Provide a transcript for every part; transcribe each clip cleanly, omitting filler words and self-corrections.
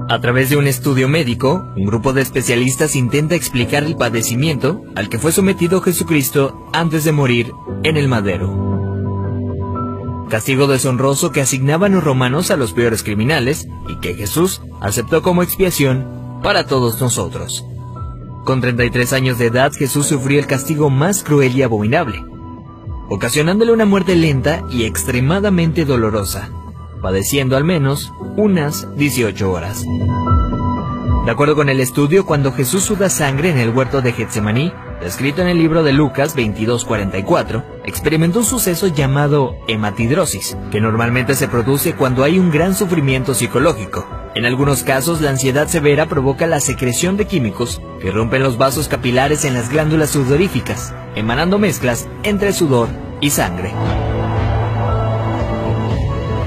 A través de un estudio médico, un grupo de especialistas intenta explicar el padecimiento al que fue sometido Jesucristo antes de morir en el madero. Castigo deshonroso que asignaban los romanos a los peores criminales y que Jesús aceptó como expiación para todos nosotros. Con 33 años de edad, Jesús sufrió el castigo más cruel y abominable, ocasionándole una muerte lenta y extremadamente dolorosa, padeciendo al menos unas 18 horas. De acuerdo con el estudio, cuando Jesús suda sangre en el huerto de Getsemaní, descrito en el libro de Lucas 22:44, experimentó un suceso llamado hematidrosis, que normalmente se produce cuando hay un gran sufrimiento psicológico. En algunos casos, la ansiedad severa provoca la secreción de químicos que rompen los vasos capilares en las glándulas sudoríficas, emanando mezclas entre sudor y sangre.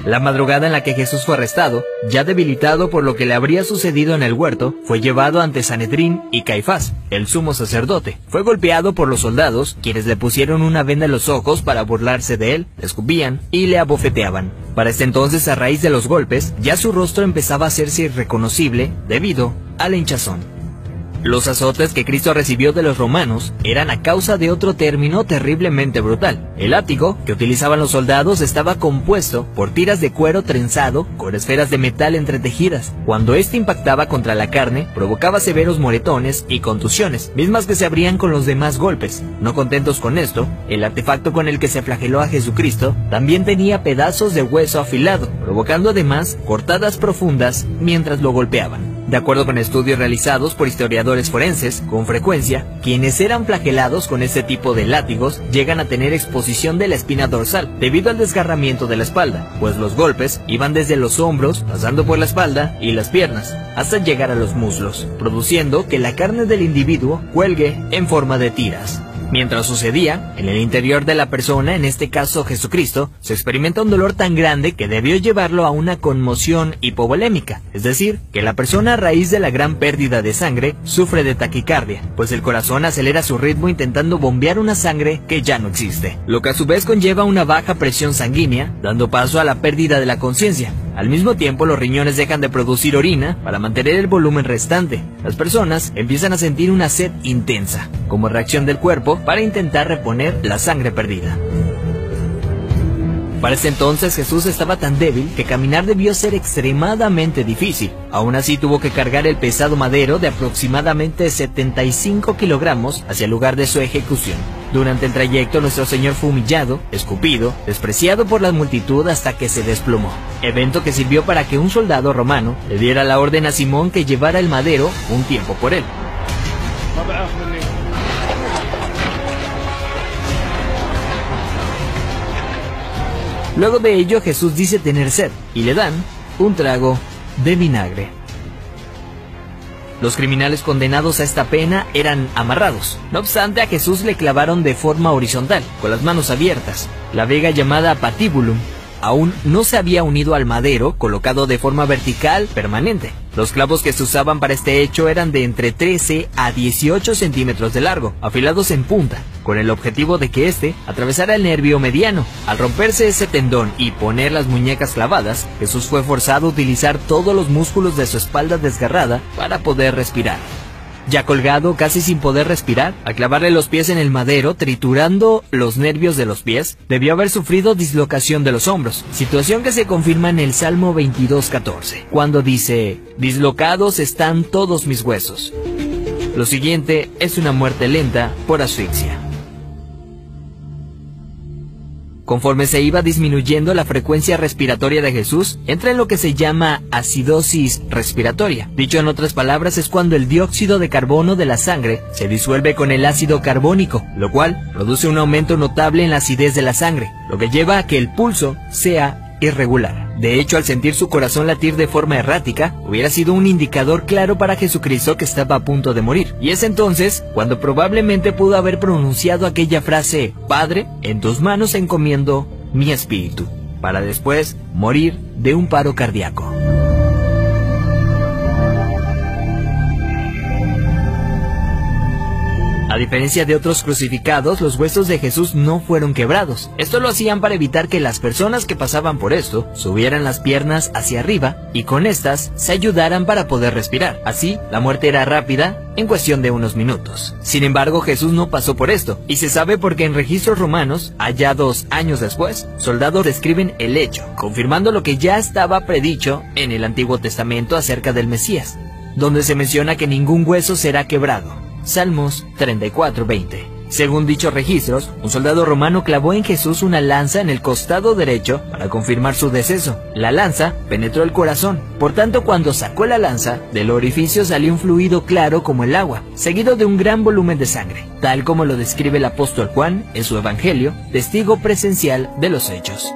La madrugada en la que Jesús fue arrestado, ya debilitado por lo que le habría sucedido en el huerto, fue llevado ante Sanedrín y Caifás, el sumo sacerdote. Fue golpeado por los soldados, quienes le pusieron una venda en los ojos para burlarse de él, le escupían y le abofeteaban. Para este entonces, a raíz de los golpes, ya su rostro empezaba a hacerse irreconocible debido a la hinchazón. Los azotes que Cristo recibió de los romanos eran a causa de otro término terriblemente brutal. El látigo que utilizaban los soldados estaba compuesto por tiras de cuero trenzado con esferas de metal entretejidas. Cuando éste impactaba contra la carne, provocaba severos moretones y contusiones, mismas que se abrían con los demás golpes. No contentos con esto, el artefacto con el que se flageló a Jesucristo también tenía pedazos de hueso afilado, provocando además cortadas profundas mientras lo golpeaban. De acuerdo con estudios realizados por historiadores forenses, con frecuencia, quienes eran flagelados con este tipo de látigos llegan a tener exposición de la espina dorsal debido al desgarramiento de la espalda, pues los golpes iban desde los hombros, pasando por la espalda y las piernas, hasta llegar a los muslos, produciendo que la carne del individuo cuelgue en forma de tiras. Mientras sucedía, en el interior de la persona, en este caso Jesucristo, se experimenta un dolor tan grande que debió llevarlo a una conmoción hipovolémica, es decir, que la persona a raíz de la gran pérdida de sangre sufre de taquicardia, pues el corazón acelera su ritmo intentando bombear una sangre que ya no existe, lo que a su vez conlleva una baja presión sanguínea, dando paso a la pérdida de la conciencia. Al mismo tiempo, los riñones dejan de producir orina para mantener el volumen restante. Las personas empiezan a sentir una sed intensa, como reacción del cuerpo para intentar reponer la sangre perdida. Para este entonces Jesús estaba tan débil que caminar debió ser extremadamente difícil. Aún así tuvo que cargar el pesado madero de aproximadamente 75 kilogramos hacia el lugar de su ejecución. Durante el trayecto nuestro Señor fue humillado, escupido, despreciado por la multitud hasta que se desplomó. Evento que sirvió para que un soldado romano le diera la orden a Simón que llevara el madero un tiempo por él. Luego de ello, Jesús dice tener sed, y le dan un trago de vinagre. Los criminales condenados a esta pena eran amarrados. No obstante, a Jesús le clavaron de forma horizontal, con las manos abiertas. La viga llamada patibulum aún no se había unido al madero, colocado de forma vertical permanente. Los clavos que se usaban para este hecho eran de entre 13 a 18 centímetros de largo, afilados en punta, con el objetivo de que éste atravesara el nervio mediano. Al romperse ese tendón y poner las muñecas clavadas, Jesús fue forzado a utilizar todos los músculos de su espalda desgarrada para poder respirar. Ya colgado, casi sin poder respirar, al clavarle los pies en el madero, triturando los nervios de los pies, debió haber sufrido dislocación de los hombros, situación que se confirma en el Salmo 22:14, cuando dice: «Dislocados están todos mis huesos». Lo siguiente es una muerte lenta por asfixia. Conforme se iba disminuyendo la frecuencia respiratoria de Jesús, entra en lo que se llama acidosis respiratoria. Dicho en otras palabras, es cuando el dióxido de carbono de la sangre se disuelve con el ácido carbónico, lo cual produce un aumento notable en la acidez de la sangre, lo que lleva a que el pulso sea irregular. De hecho, al sentir su corazón latir de forma errática, hubiera sido un indicador claro para Jesucristo que estaba a punto de morir. Y es entonces cuando probablemente pudo haber pronunciado aquella frase: «Padre, en tus manos encomiendo mi espíritu», para después morir de un paro cardíaco. diferencia de otros crucificados, los huesos de Jesús no fueron quebrados. Esto lo hacían para evitar que las personas que pasaban por esto subieran las piernas hacia arriba y con estas se ayudaran para poder respirar. Así, la muerte era rápida en cuestión de unos minutos. Sin embargo, Jesús no pasó por esto, y se sabe porque en registros romanos, hallados años después, soldados describen el hecho, confirmando lo que ya estaba predicho en el Antiguo Testamento acerca del Mesías, donde se menciona que ningún hueso será quebrado. Salmos 34:20. Según dichos registros, un soldado romano clavó en Jesús una lanza en el costado derecho para confirmar su deceso. La lanza penetró el corazón, por tanto cuando sacó la lanza, del orificio salió un fluido claro como el agua, seguido de un gran volumen de sangre, tal como lo describe el apóstol Juan en su Evangelio, testigo presencial de los hechos.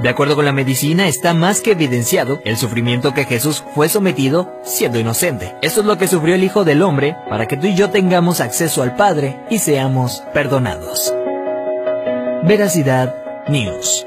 De acuerdo con la medicina, está más que evidenciado el sufrimiento que Jesús fue sometido siendo inocente. Esto es lo que sufrió el Hijo del Hombre para que tú y yo tengamos acceso al Padre y seamos perdonados. Veracidad News.